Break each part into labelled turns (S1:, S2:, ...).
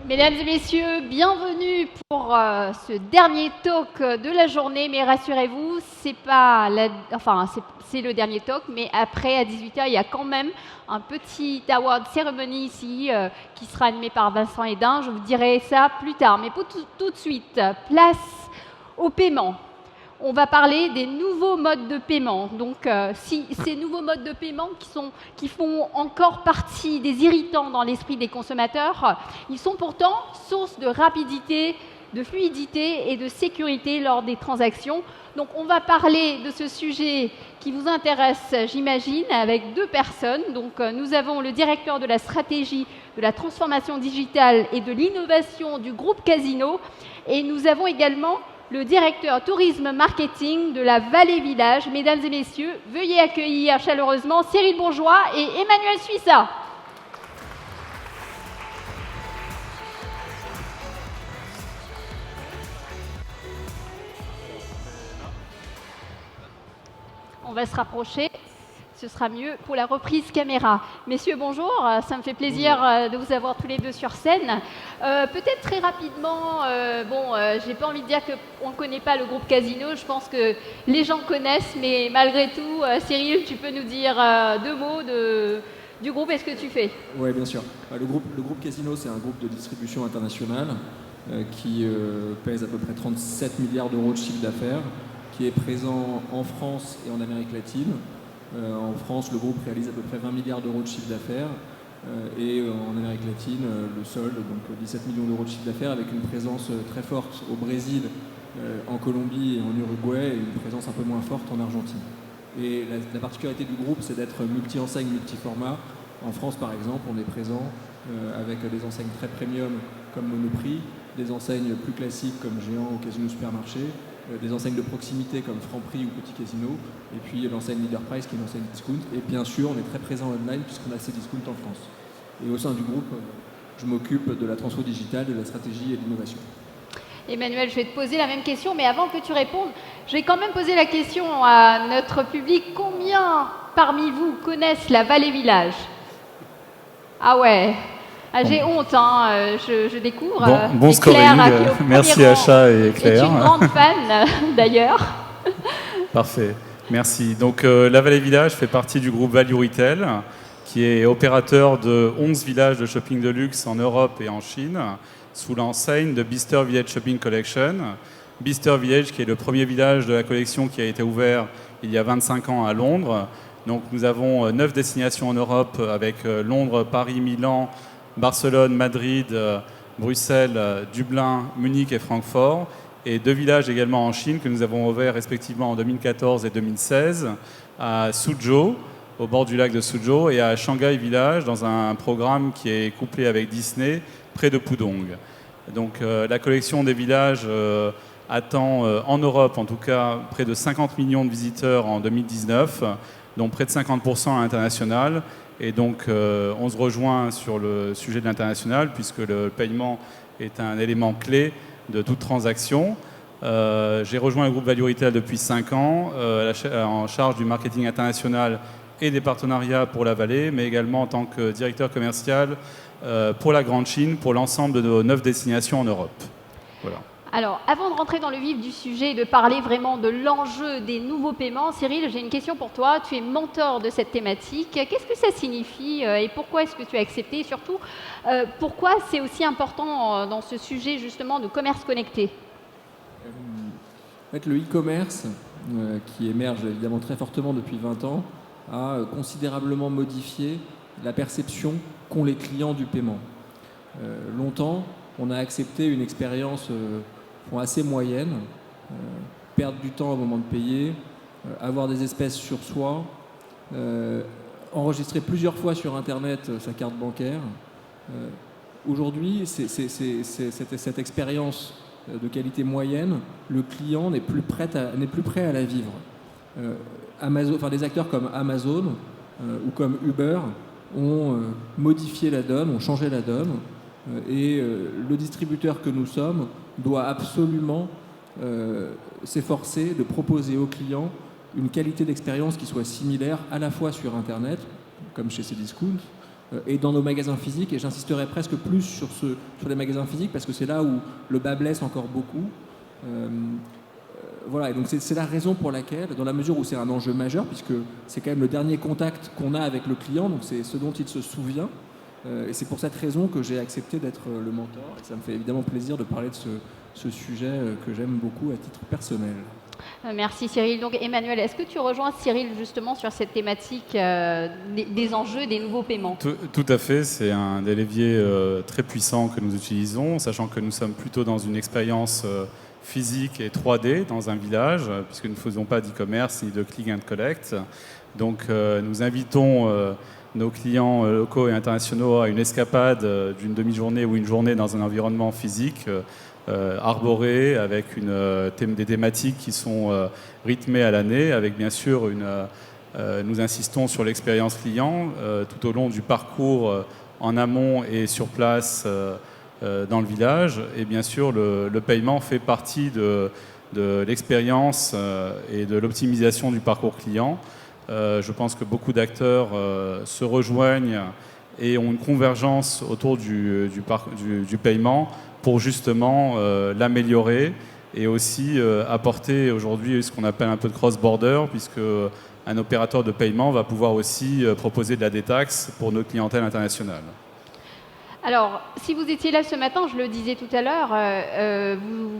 S1: Mesdames et messieurs, bienvenue pour ce dernier talk de la journée. Mais rassurez-vous, c'est le dernier talk, mais après à 18h, il y a quand même un petit award ceremony ici qui sera animé par Vincent Hédin. Je vous dirai ça plus tard. Mais pour tout de suite, place au paiement. On va parler des nouveaux modes de paiement. Donc, si ces nouveaux modes de paiement qui font encore partie des irritants dans l'esprit des consommateurs, ils sont pourtant source de rapidité, de fluidité et de sécurité lors des transactions. Donc, on va parler de ce sujet qui vous intéresse, j'imagine, avec deux personnes. Donc, nous avons le directeur de la stratégie, de la transformation digitale et de l'innovation du groupe Casino. Et nous avons également le directeur tourisme marketing de la Vallée Village. Mesdames et messieurs, veuillez accueillir chaleureusement Cyril Bourgeois et Emmanuel Suissa. On va se rapprocher. Ce sera mieux pour la reprise caméra. Messieurs, bonjour. Ça me fait plaisir de vous avoir tous les deux sur scène. Peut-être très rapidement, j'ai pas envie de dire qu'on ne connaît pas le groupe Casino. Je pense que les gens connaissent, mais malgré tout, Cyril, tu peux nous dire deux mots du groupe et ce que tu fais.
S2: Oui, bien sûr. Le groupe Casino, c'est un groupe de distribution internationale qui pèse à peu près 37 milliards d'euros de chiffre d'affaires, qui est présent en France et en Amérique latine. En France, le groupe réalise à peu près 20 milliards d'euros de chiffre d'affaires et en Amérique latine, le solde, donc 17 millions d'euros de chiffre d'affaires avec une présence très forte au Brésil, en Colombie et en Uruguay et une présence un peu moins forte en Argentine. Et la particularité du groupe, c'est d'être multi-enseigne, multi-format. En France, par exemple, on est présent avec des enseignes très premium comme Monoprix, des enseignes plus classiques comme Géant ou Casino Supermarché, des enseignes de proximité comme Franprix ou Petit Casino, et puis l'enseigne Leader Price qui est une enseigne discount. Et bien sûr, on est très présent online puisqu'on a ces discounts en France. Et au sein du groupe, je m'occupe de la transfo digitale, de la stratégie et de l'innovation.
S1: Emmanuel, je vais te poser la même question, mais avant que tu répondes, je vais quand même poser la question à notre public. Combien parmi vous connaissent la Vallée Village? Ah ouais, j'ai honte, hein, je découvre.
S3: Bon scoring, merci Acha et Claire.
S1: Je suis une grande fan d'ailleurs.
S3: Parfait, merci. Donc la Vallée Village fait partie du groupe Value Retail, qui est opérateur de 11 villages de shopping de luxe en Europe et en Chine, sous l'enseigne de Bicester Village Shopping Collection. Bicester Village, qui est le premier village de la collection qui a été ouvert il y a 25 ans à Londres. Donc nous avons 9 destinations en Europe avec Londres, Paris, Milan, Barcelone, Madrid, Bruxelles, Dublin, Munich et Francfort. Et 2 villages également en Chine que nous avons ouverts respectivement en 2014 et 2016, à Suzhou, au bord du lac de Suzhou, et à Shanghai Village, dans un programme qui est couplé avec Disney, près de Pudong. Donc la collection des villages attend en Europe, en tout cas, près de 50 millions de visiteurs en 2019, dont près de 50% à l'international. Et donc, on se rejoint sur le sujet de l'international, puisque le paiement est un élément clé de toute transaction. J'ai rejoint le groupe Value Retail depuis 5 ans, en charge du marketing international et des partenariats pour la vallée, mais également en tant que directeur commercial pour la Grande Chine, pour l'ensemble de nos 9 destinations en Europe. Voilà.
S1: Alors, avant de rentrer dans le vif du sujet et de parler vraiment de l'enjeu des nouveaux paiements, Cyril, j'ai une question pour toi. Tu es mentor de cette thématique. Qu'est-ce que ça signifie et pourquoi est-ce que tu as accepté? Et surtout, pourquoi c'est aussi important dans ce sujet justement de commerce connecté?
S2: En fait, le e-commerce, qui émerge évidemment très fortement depuis 20 ans, a considérablement modifié la perception qu'ont les clients du paiement. Longtemps, on a accepté une expérience assez moyenne, perdre du temps au moment de payer, avoir des espèces sur soi, enregistrer plusieurs fois sur Internet sa carte bancaire. Aujourd'hui, cette expérience de qualité moyenne, le client n'est plus prêt à la vivre. Des acteurs comme Amazon ou comme Uber ont modifié la donne, ont changé la donne. Et le distributeur que nous sommes doit absolument s'efforcer de proposer aux clients une qualité d'expérience qui soit similaire à la fois sur Internet, comme chez Cdiscount, et dans nos magasins physiques, et j'insisterai presque plus sur les magasins physiques parce que c'est là où le bas blesse encore beaucoup. Voilà, et donc c'est la raison pour laquelle, dans la mesure où c'est un enjeu majeur, puisque c'est quand même le dernier contact qu'on a avec le client, donc c'est ce dont il se souvient, et c'est pour cette raison que j'ai accepté d'être le mentor, et ça me fait évidemment plaisir de parler de ce sujet que j'aime beaucoup à titre personnel.
S1: Merci Cyril. Donc Emmanuel, est-ce que tu rejoins Cyril justement sur cette thématique des enjeux des nouveaux paiements?
S3: Tout à fait, c'est un des leviers très puissants que nous utilisons, sachant que nous sommes plutôt dans une expérience physique et 3D dans un village, puisque nous ne faisons pas d'e-commerce ni de click and collect. Donc nous invitons nos clients locaux et internationaux à une escapade d'une demi-journée ou une journée dans un environnement physique arboré, avec des thématiques qui sont rythmées à l'année, avec bien sûr nous insistons sur l'expérience client tout au long du parcours en amont et sur place dans le village. Et bien sûr, le paiement fait partie de l'expérience et de l'optimisation du parcours client. Je pense que beaucoup d'acteurs se rejoignent et ont une convergence autour du paiement pour justement l'améliorer et aussi apporter aujourd'hui ce qu'on appelle un peu de cross-border, puisque un opérateur de paiement va pouvoir aussi proposer de la détaxe pour notre clientèle internationale.
S1: Alors, si vous étiez là ce matin, je le disais tout à l'heure,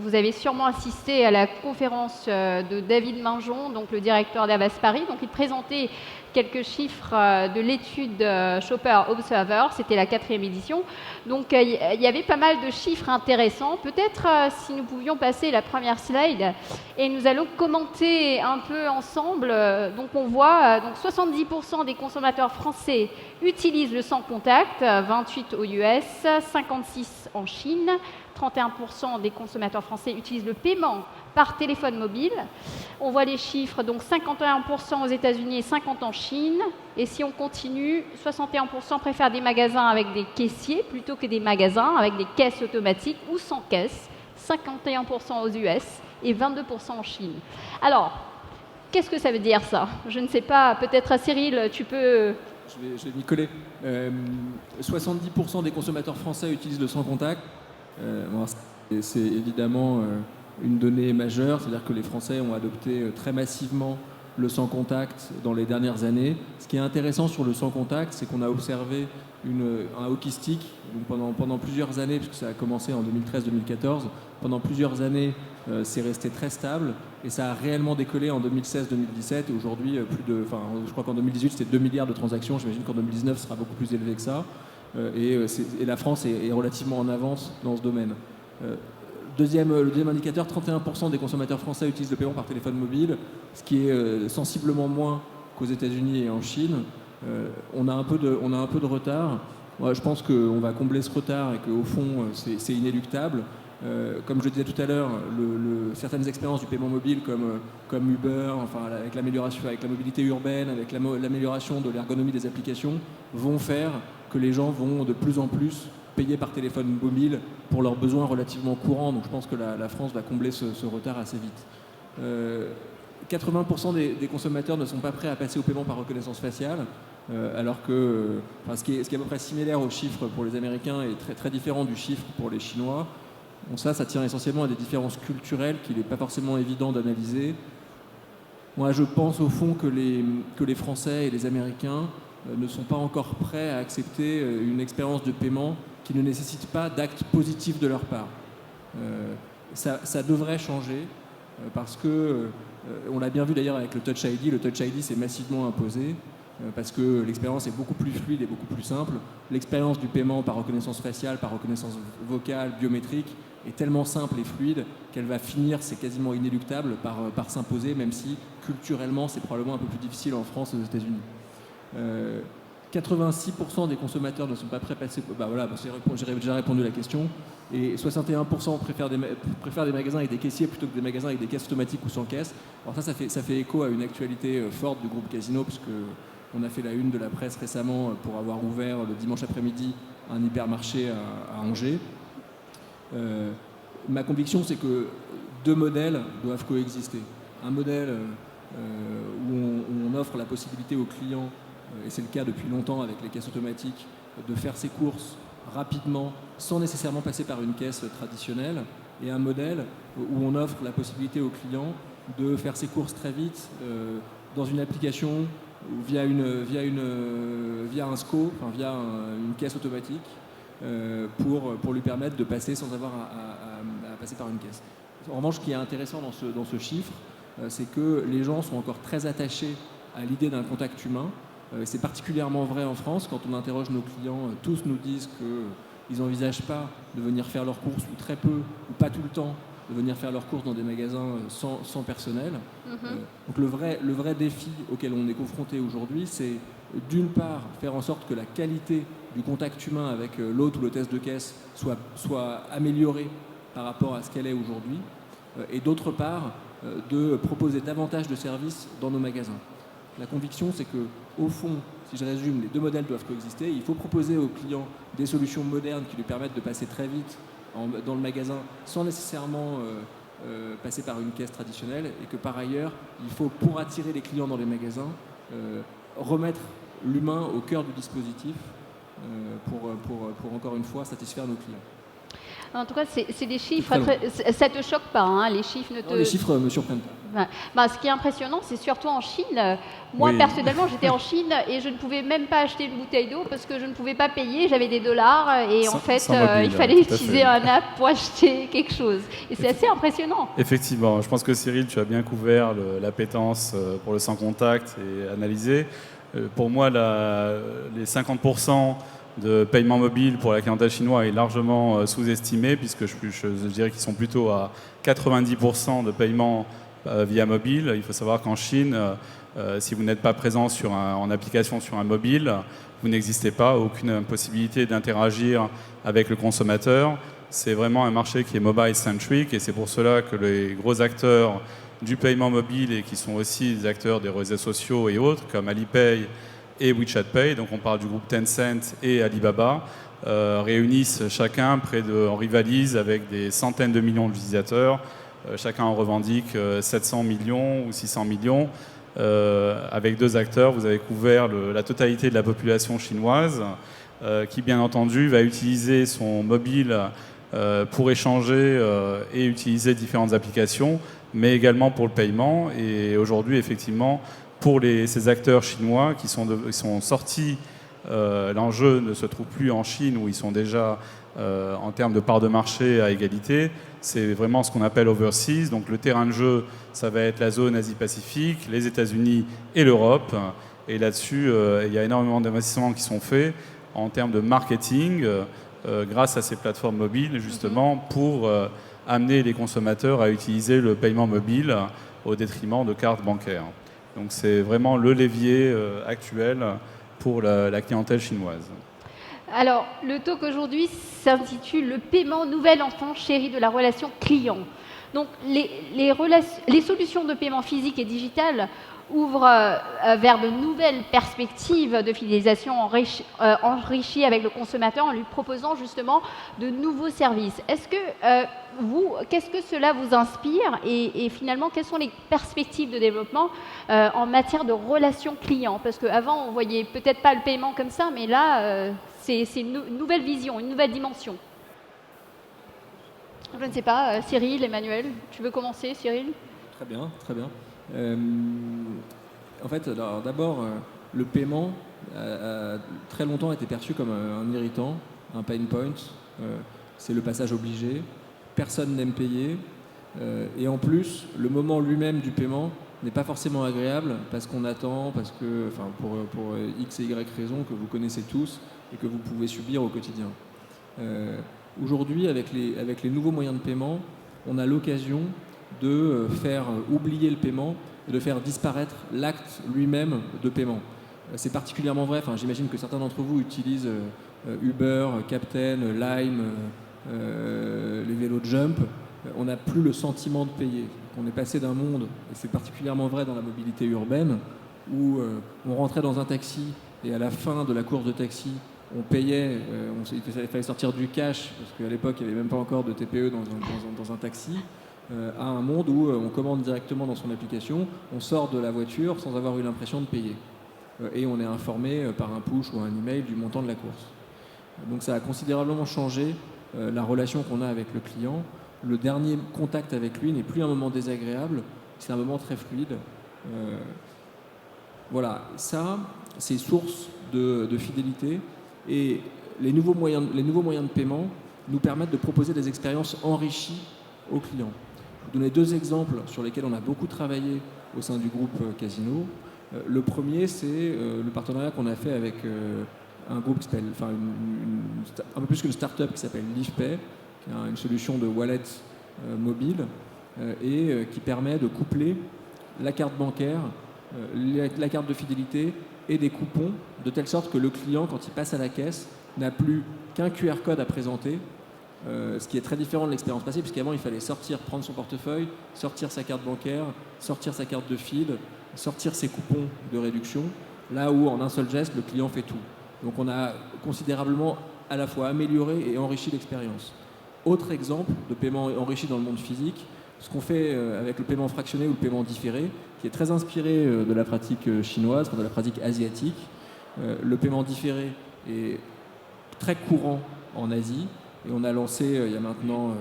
S1: vous avez sûrement assisté à la conférence de David Minjon, donc le directeur d'Avas Paris. Donc, il présentait quelques chiffres de l'étude Shopper Observer, c'était la 4e édition. Donc, il y avait pas mal de chiffres intéressants. Peut-être si nous pouvions passer la première slide et nous allons commenter un peu ensemble. Donc, on voit donc 70% des consommateurs français utilisent le sans contact, 28 aux US, 56 en Chine, 31% des consommateurs français utilisent le paiement par téléphone mobile. On voit les chiffres, donc 51% aux États-Unis et 50% en Chine. Et si on continue, 61% préfèrent des magasins avec des caissiers plutôt que des magasins avec des caisses automatiques ou sans caisse, 51% aux US et 22% en Chine. Alors, qu'est-ce que ça veut dire ça? Je ne sais pas, peut-être Cyril, tu peux...
S2: Je vais m'y coller. 70% des consommateurs français utilisent le sans contact. C'est évidemment une donnée majeure, c'est-à-dire que les Français ont adopté très massivement le sans contact dans les dernières années. Ce qui est intéressant sur le sans contact, c'est qu'on a observé un hockey stick pendant plusieurs années, puisque ça a commencé en 2013-2014. Pendant plusieurs années, c'est resté très stable et ça a réellement décollé en 2016-2017 et aujourd'hui je crois qu'en 2018 c'était 2 milliards de transactions, j'imagine qu'en 2019 ce sera beaucoup plus élevé que ça et la France est relativement en avance dans ce domaine. Le deuxième indicateur, 31% des consommateurs français utilisent le paiement par téléphone mobile, ce qui est sensiblement moins qu'aux États-Unis et en Chine. On a un peu de retard. Moi, je pense qu'on va combler ce retard et qu'au fond c'est inéluctable. Comme je le disais tout à l'heure, certaines expériences du paiement mobile comme Uber, avec l'amélioration, avec la mobilité urbaine, avec l'amélioration de l'ergonomie des applications, vont faire que les gens vont de plus en plus payer par téléphone mobile pour leurs besoins relativement courants. Donc je pense que la France va combler ce retard assez vite. 80% des consommateurs ne sont pas prêts à passer au paiement par reconnaissance faciale, alors que ce qui est à peu près similaire aux chiffres pour les Américains est très, très différent du chiffre pour les Chinois. Bon, ça tient essentiellement à des différences culturelles qu'il n'est pas forcément évident d'analyser. Moi, je pense au fond que les Français et les Américains ne sont pas encore prêts à accepter une expérience de paiement qui ne nécessite pas d'actes positifs de leur part. Ça devrait changer parce que, on l'a bien vu d'ailleurs avec le Touch ID, le Touch ID s'est massivement imposé parce que l'expérience est beaucoup plus fluide et beaucoup plus simple. L'expérience du paiement par reconnaissance faciale, par reconnaissance vocale, biométrique est tellement simple et fluide qu'elle va finir, c'est quasiment inéluctable, par s'imposer, même si culturellement c'est probablement un peu plus difficile en France et aux États-Unis. 86% des consommateurs ne sont pas prêts à passer... j'ai déjà répondu à la question. Et 61% préfèrent des magasins avec des caissiers plutôt que des magasins avec des caisses automatiques ou sans caisse. Alors ça fait écho à une actualité forte du groupe Casino, puisque on a fait la une de la presse récemment pour avoir ouvert le dimanche après-midi un hypermarché à Angers. Ma conviction, c'est que deux modèles doivent coexister. Un modèle où on offre la possibilité aux clients, et c'est le cas depuis longtemps avec les caisses automatiques, de faire ses courses rapidement, sans nécessairement passer par une caisse traditionnelle, et un modèle où on offre la possibilité aux clients de faire ses courses très vite dans une application ou via un SCO, enfin via une caisse automatique, pour lui permettre de passer sans avoir à passer par une caisse. En revanche, ce qui est intéressant dans ce chiffre, c'est que les gens sont encore très attachés à l'idée d'un contact humain. C'est particulièrement vrai en France. Quand on interroge nos clients, tous nous disent qu'ils n'envisagent pas de venir faire leurs courses, ou très peu, ou pas tout le temps, de venir faire leurs courses dans des magasins sans personnel. Donc le vrai défi auquel on est confronté aujourd'hui, c'est d'une part faire en sorte que la qualité du contact humain avec l'hôte ou l'hôtesse de caisse soit améliorée par rapport à ce qu'elle est aujourd'hui, et d'autre part de proposer davantage de services dans nos magasins. La conviction, c'est que, au fond, si je résume, les deux modèles doivent coexister. Il faut proposer aux clients des solutions modernes qui lui permettent de passer très vite dans le magasin sans nécessairement passer par une caisse traditionnelle, et que par ailleurs, il faut, pour attirer les clients dans les magasins, remettre l'humain au cœur du dispositif pour encore une fois satisfaire nos clients.
S1: En tout cas, c'est des chiffres. Ça ne te choque pas, hein, les chiffres ne te...
S2: Non, les chiffres me surprennent pas.
S1: Ce qui est impressionnant, c'est surtout en Chine. Moi,
S3: Oui.
S1: personnellement, j'étais en Chine et je ne pouvais même pas acheter une bouteille d'eau parce que je ne pouvais pas payer. J'avais des dollars et en fait,
S3: mobile,
S1: il fallait
S3: tout à
S1: utiliser
S3: fait.
S1: un app pour acheter quelque chose. Et c'est assez impressionnant.
S3: Effectivement, je pense que Cyril, tu as bien couvert l'appétence pour le sans contact et analysé. Pour moi, les 50% de paiement mobile pour la clientèle chinoise est largement sous-estimé, puisque je dirais qu'ils sont plutôt à 90% de paiement via mobile. Il faut savoir qu'en Chine, si vous n'êtes pas présent en application sur un mobile, vous n'existez pas, aucune possibilité d'interagir avec le consommateur. C'est vraiment un marché qui est mobile-centric, et c'est pour cela que les gros acteurs du paiement mobile, et qui sont aussi des acteurs des réseaux sociaux et autres, comme Alipay et WeChat Pay, donc on parle du groupe Tencent et Alibaba, réunissent chacun on rivalise avec des centaines de millions d'utilisateurs. Chacun en revendique 700 millions ou 600 millions. Avec deux acteurs, vous avez couvert la totalité de la population chinoise, qui bien entendu va utiliser son mobile pour échanger et utiliser différentes applications, mais également pour le paiement. Et aujourd'hui, effectivement, pour ces acteurs chinois qui sont sortis, l'enjeu ne se trouve plus en Chine, où ils sont déjà en termes de part de marché à égalité. C'est vraiment ce qu'on appelle overseas. Donc le terrain de jeu, ça va être la zone Asie-Pacifique, les États-Unis et l'Europe. Et là-dessus, il y a énormément d'investissements qui sont faits en termes de marketing, grâce à ces plateformes mobiles, justement, pour amener les consommateurs à utiliser le paiement mobile au détriment de cartes bancaires. Donc c'est vraiment le levier actuel pour la clientèle chinoise.
S1: Alors, le talk aujourd'hui s'intitule « Le paiement nouvel enfant chéri de la relation client ». Donc, les solutions de paiement physique et digital ouvrent vers de nouvelles perspectives de fidélisation enrichies avec le consommateur en lui proposant justement de nouveaux services. Est-ce que qu'est-ce que cela vous inspire et finalement, quelles sont les perspectives de développement en matière de relations clients? Parce qu'avant, on ne voyait peut-être pas le paiement comme ça, mais là, c'est une nouvelle vision, une nouvelle dimension. Je ne sais pas, Cyril, Emmanuel, tu veux commencer, Cyril?
S2: Très bien, très bien. En fait, d'abord, le paiement a très longtemps été perçu comme un irritant, un pain point. C'est le passage obligé. Personne n'aime payer. Et en plus, le moment lui-même du paiement n'est pas forcément agréable parce qu'on attend, pour X et Y raisons que vous connaissez tous et que vous pouvez subir au quotidien. Aujourd'hui, avec les nouveaux moyens de paiement, on a l'occasion de faire oublier le paiement et de faire disparaître l'acte lui-même de paiement. C'est particulièrement vrai, j'imagine que certains d'entre vous utilisent Uber, Captain, Lime, les vélos de Jump. On n'a plus le sentiment de payer. On est passé d'un monde, et c'est particulièrement vrai dans la mobilité urbaine, où on rentrait dans un taxi et à la fin de la course de taxi, on payait, il fallait sortir du cash, parce qu'à l'époque, il n'y avait même pas encore de TPE dans un taxi, à un monde où on commande directement dans son application, on sort de la voiture sans avoir eu l'impression de payer. Et on est informé par un push ou un email du montant de la course. Donc ça a considérablement changé la relation qu'on a avec le client. Le dernier contact avec lui n'est plus un moment désagréable, c'est un moment très fluide. Voilà, ça, c'est source de fidélité. Et les nouveaux moyens de paiement nous permettent de proposer des expériences enrichies aux clients. Je vais vous donner 2 exemples sur lesquels on a beaucoup travaillé au sein du groupe Casino. Le premier, c'est le partenariat qu'on a fait avec un groupe qui s'appelle, un peu plus qu'une start-up qui s'appelle LivePay, qui est une solution de wallet mobile et qui permet de coupler la carte bancaire, la carte de fidélité et des coupons, de telle sorte que le client, quand il passe à la caisse, n'a plus qu'un QR code à présenter, ce qui est très différent de l'expérience passée, puisqu'avant il fallait sortir, prendre son portefeuille, sortir sa carte bancaire, sortir sa carte de fid, sortir ses coupons de réduction, là où en un seul geste, le client fait tout. Donc on a considérablement à la fois amélioré et enrichi l'expérience. Autre exemple de paiement enrichi dans le monde physique, ce qu'on fait avec le paiement fractionné ou le paiement différé, qui est très inspiré de la pratique chinoise, de la pratique asiatique. Le paiement différé est très courant en Asie et on a lancé il y a maintenant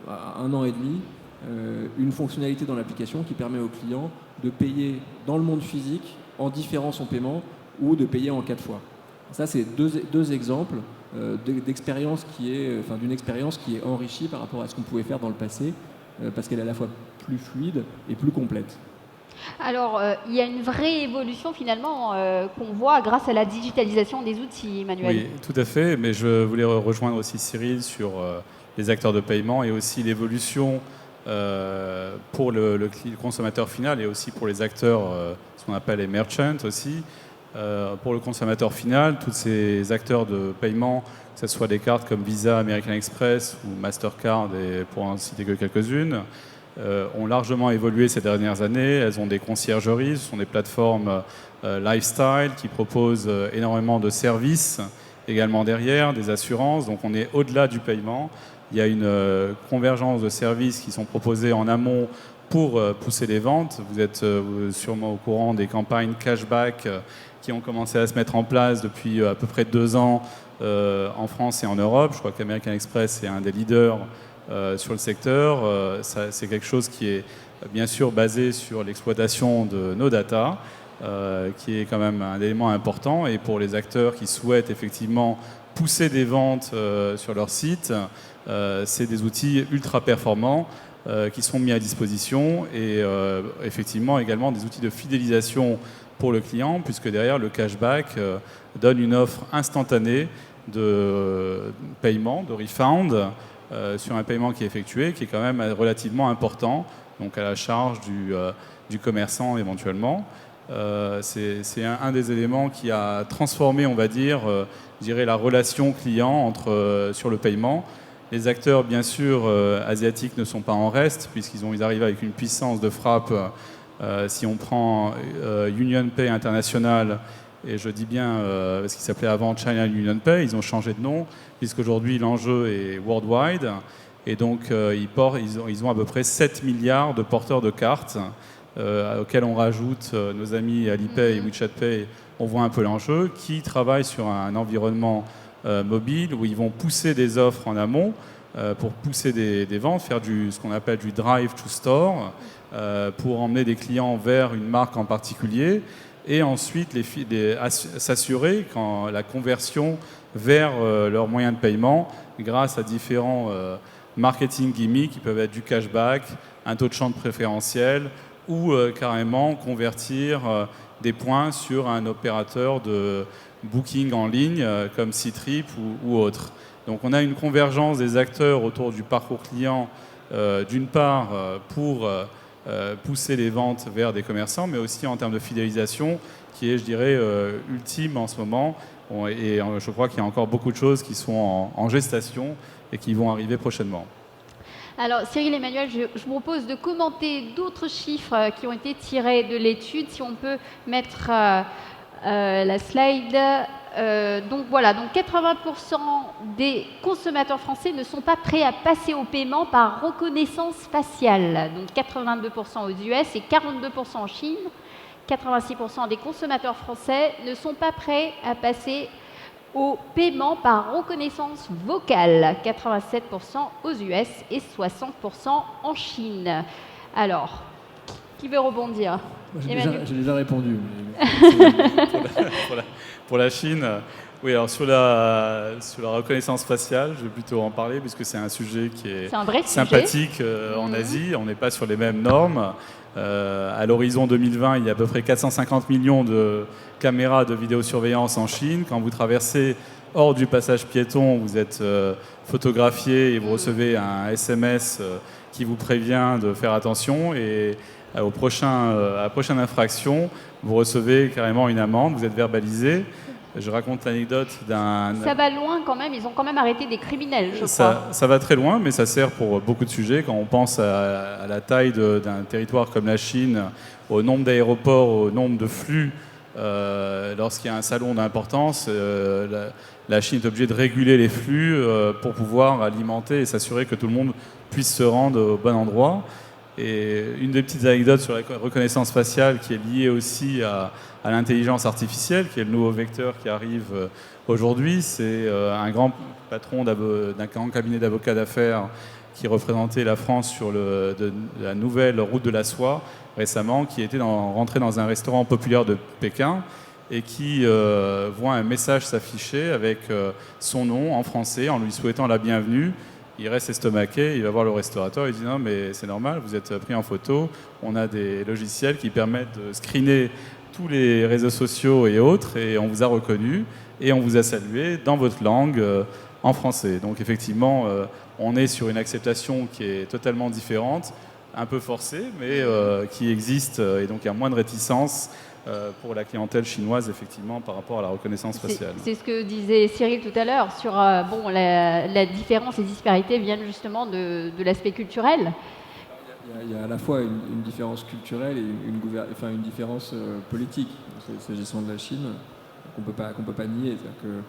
S2: 1 an et demi une fonctionnalité dans l'application qui permet aux clients de payer dans le monde physique en différant son paiement ou de payer en 4 fois. Ça, c'est deux exemples d'expérience d'une expérience qui est enrichie par rapport à ce qu'on pouvait faire dans le passé, parce qu'elle est à la fois plus fluide et plus complète.
S1: Alors, il y a une vraie évolution finalement qu'on voit grâce à la digitalisation des outils, Emmanuel.
S3: Oui, tout à fait, mais je voulais rejoindre aussi Cyril sur les acteurs de paiement et aussi l'évolution pour le consommateur final et aussi pour les acteurs, ce qu'on appelle les merchants aussi. Pour le consommateur final, tous ces acteurs de paiement, que ce soit des cartes comme Visa, American Express ou Mastercard, et pour en citer que quelques-unes, ont largement évolué ces dernières années. Elles ont des conciergeries, ce sont des plateformes lifestyle qui proposent énormément de services également derrière, des assurances. Donc on est au-delà du paiement. Il y a une convergence de services qui sont proposés en amont pour pousser les ventes. Vous êtes sûrement au courant des campagnes cashback qui ont commencé à se mettre en place depuis à peu près 2 ans en France et en Europe. Je crois qu'American Express est un des leaders sur le secteur. C'est quelque chose qui est bien sûr basé sur l'exploitation de nos data, qui est quand même un élément important. Et pour les acteurs qui souhaitent effectivement pousser des ventes sur leur site, c'est des outils ultra performants qui sont mis à disposition et effectivement également des outils de fidélisation pour le client, puisque derrière le cashback donne une offre instantanée de paiement, de refund, sur un paiement qui est effectué, qui est quand même relativement important, donc à la charge du commerçant éventuellement. C'est un des éléments qui a transformé, on va dire, je dirais, la relation client sur le paiement. Les acteurs, bien sûr, asiatiques ne sont pas en reste, puisqu'ils arrivent avec une puissance de frappe. Si on prend UnionPay International, et je dis bien ce qui s'appelait avant China UnionPay, ils ont changé de nom, puisqu'aujourd'hui l'enjeu est worldwide, et donc ils ont à peu près 7 milliards de porteurs de cartes, auxquels on rajoute nos amis Alipay et WeChatPay, on voit un peu l'enjeu, qui travaillent sur un environnement mobile où ils vont pousser des offres en amont pour pousser des ventes, faire ce qu'on appelle du drive to store, pour emmener des clients vers une marque en particulier et ensuite s'assurer quand la conversion vers leur moyen de paiement grâce à différents marketing gimmicks qui peuvent être du cashback, un taux de change préférentiel ou carrément convertir des points sur un opérateur de booking en ligne comme Ctrip ou autre. Donc on a une convergence des acteurs autour du parcours client d'une part pour pousser les ventes vers des commerçants, mais aussi en termes de fidélisation, qui est, je dirais, ultime en ce moment. Et je crois qu'il y a encore beaucoup de choses qui sont en gestation et qui vont arriver prochainement.
S1: Alors, Cyril Emmanuel, je vous propose de commenter d'autres chiffres qui ont été tirés de l'étude. Si on peut mettre la slide. Donc voilà, donc 80% des consommateurs français ne sont pas prêts à passer au paiement par reconnaissance faciale. Donc 82% aux US et 42% en Chine. 86% des consommateurs français ne sont pas prêts à passer au paiement par reconnaissance vocale, 87% aux US et 60% en Chine. Alors, qui veut rebondir?
S2: Moi,
S1: Emmanuel.
S2: j'ai déjà répondu.
S3: Pour la Chine, oui, alors sur la reconnaissance faciale, je vais plutôt en parler puisque c'est un sujet qui est
S1: C'est un vrai sujet.
S3: sympathique en Asie. On n'est pas sur les mêmes normes. À l'horizon 2020, il y a à peu près 450 millions de caméras de vidéosurveillance en Chine. Quand vous traversez hors du passage piéton, vous êtes photographié et vous recevez un SMS qui vous prévient de faire attention. Et à la prochaine infraction, vous recevez carrément une amende, vous êtes verbalisé. Je raconte l'anecdote d'un...
S1: Ça va loin quand même, ils ont quand même arrêté des criminels, je crois.
S3: Ça va très loin, mais ça sert pour beaucoup de sujets. Quand on pense à la taille d'un territoire comme la Chine, au nombre d'aéroports, au nombre de flux, lorsqu'il y a un salon d'importance, la Chine est obligée de réguler les flux pour pouvoir alimenter et s'assurer que tout le monde puisse se rendre au bon endroit. Et une des petites anecdotes sur la reconnaissance faciale qui est liée aussi à l'intelligence artificielle, qui est le nouveau vecteur qui arrive aujourd'hui, c'est un grand patron d'un grand cabinet d'avocats d'affaires qui représentait la France sur la nouvelle route de la soie récemment, qui était rentré dans un restaurant populaire de Pékin et qui voit un message s'afficher avec son nom en français en lui souhaitant la bienvenue. Il reste estomaqué, il va voir le restaurateur, il dit non mais c'est normal, vous êtes pris en photo, on a des logiciels qui permettent de screener tous les réseaux sociaux et autres et on vous a reconnu et on vous a salué dans votre langue en français. Donc effectivement, on est sur une acceptation qui est totalement différente, un peu forcée, mais qui existe et donc il y a moins de réticence pour la clientèle chinoise, effectivement, par rapport à la reconnaissance faciale.
S1: C'est ce que disait Cyril tout à l'heure sur la différence, les disparités viennent justement de l'aspect culturel.
S2: Il y a à la fois une différence culturelle et une différence politique, s'agissant de la Chine, qu'on peut pas nier. C'est-à-dire que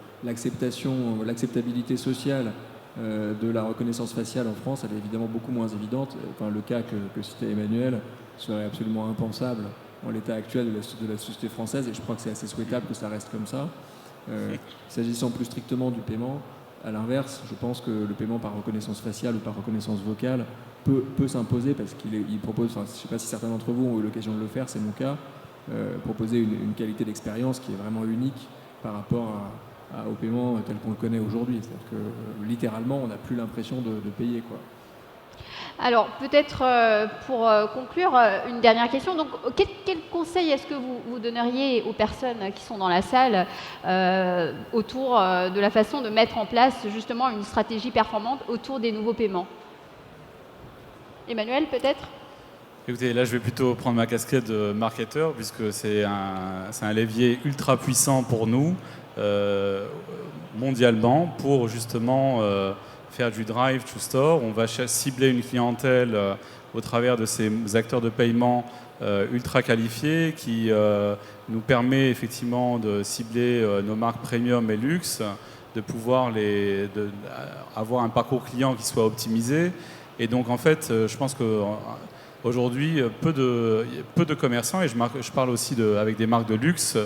S2: l'acceptabilité sociale de la reconnaissance faciale en France, elle est évidemment beaucoup moins évidente. Enfin, le cas que citait Emmanuel serait absolument impensable en l'état actuel de la société française, et je crois que c'est assez souhaitable que ça reste comme ça. S'agissant plus strictement du paiement, à l'inverse, je pense que le paiement par reconnaissance faciale ou par reconnaissance vocale peut s'imposer parce qu'il propose, je ne sais pas si certains d'entre vous ont eu l'occasion de le faire, c'est mon cas, proposer une qualité d'expérience qui est vraiment unique par rapport au paiement tel qu'on le connaît aujourd'hui. C'est-à-dire que littéralement, on n'a plus l'impression de payer, quoi.
S1: Alors, peut-être pour conclure, une dernière question. Donc, quel conseil est-ce que vous donneriez aux personnes qui sont dans la salle autour de la façon de mettre en place justement une stratégie performante autour des nouveaux paiements? Emmanuel, peut-être?
S3: Écoutez, là, je vais plutôt prendre ma casquette de marketeur, puisque c'est un levier ultra puissant pour nous, mondialement, pour justement... faire du drive to store, on va cibler une clientèle au travers de ces acteurs de paiement ultra qualifiés qui nous permet effectivement de cibler nos marques premium et luxe, de pouvoir avoir un parcours client qui soit optimisé. Et donc en fait, je pense qu'aujourd'hui, peu de commerçants, et je parle aussi avec des marques de luxe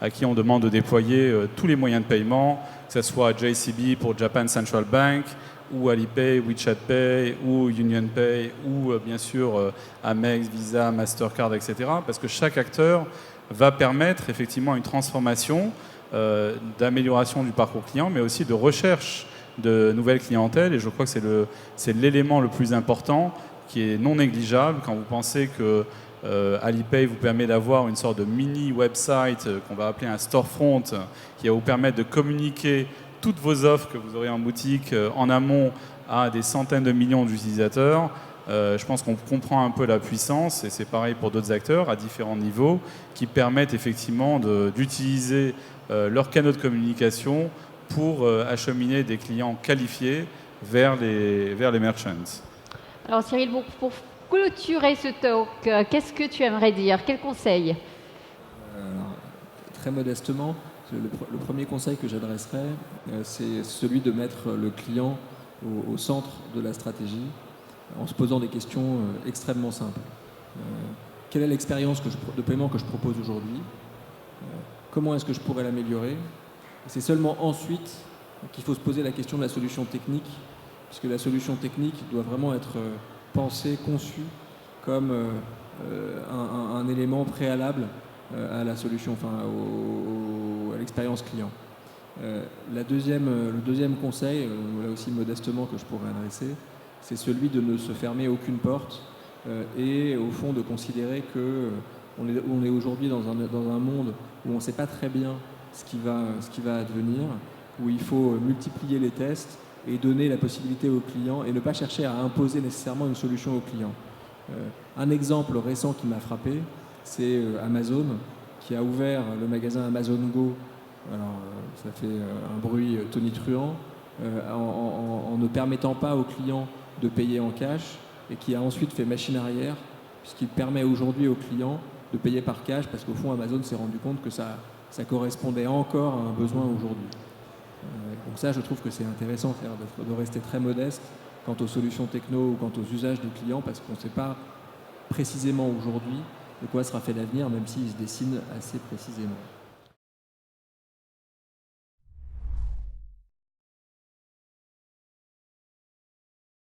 S3: à qui on demande de déployer tous les moyens de paiement, que ce soit JCB pour Japan Central Bank, ou Alipay, WeChat Pay, ou UnionPay, ou bien sûr Amex, Visa, Mastercard, etc. Parce que chaque acteur va permettre effectivement une transformation, d'amélioration du parcours client, mais aussi de recherche de nouvelles clientèles. Et je crois que c'est l'élément le plus important qui est non négligeable quand vous pensez que Alipay vous permet d'avoir une sorte de mini website qu'on va appeler un storefront qui va vous permettre de communiquer toutes vos offres que vous aurez en boutique en amont à des centaines de millions d'utilisateurs. Je pense qu'on comprend un peu la puissance, et c'est pareil pour d'autres acteurs à différents niveaux, qui permettent effectivement d'utiliser leurs canaux de communication pour acheminer des clients qualifiés vers les merchants.
S1: Alors Cyril, pour clôturer ce talk, qu'est-ce que tu aimerais dire? Quel conseil?
S2: Très modestement, le premier conseil que j'adresserais, c'est celui de mettre le client au centre de la stratégie, en se posant des questions extrêmement simples. Quelle est l'expérience de paiement que je propose aujourd'hui? Comment est-ce que je pourrais l'améliorer? Et c'est seulement ensuite qu'il faut se poser la question de la solution technique, puisque la solution technique doit vraiment être pensée, conçue comme un élément préalable à la solution, enfin à l'expérience client. Le deuxième conseil, là aussi modestement que je pourrais adresser, c'est celui de ne se fermer aucune porte et au fond de considérer que on est aujourd'hui dans un monde où on ne sait pas très bien ce qui va advenir, où il faut multiplier les tests et donner la possibilité aux clients et ne pas chercher à imposer nécessairement une solution aux clients. Un exemple récent qui m'a frappé, c'est Amazon qui a ouvert le magasin Amazon Go. Alors, ça fait un bruit tonitruant en ne permettant pas aux clients de payer en cash et qui a ensuite fait machine arrière puisqu'il permet aujourd'hui aux clients de payer par cash parce qu'au fond Amazon s'est rendu compte que ça correspondait encore à un besoin aujourd'hui. Donc ça, je trouve que c'est intéressant de rester très modeste quant aux solutions techno ou quant aux usages du client parce qu'on ne sait pas précisément aujourd'hui de quoi sera fait l'avenir, même s'il se dessine assez précisément.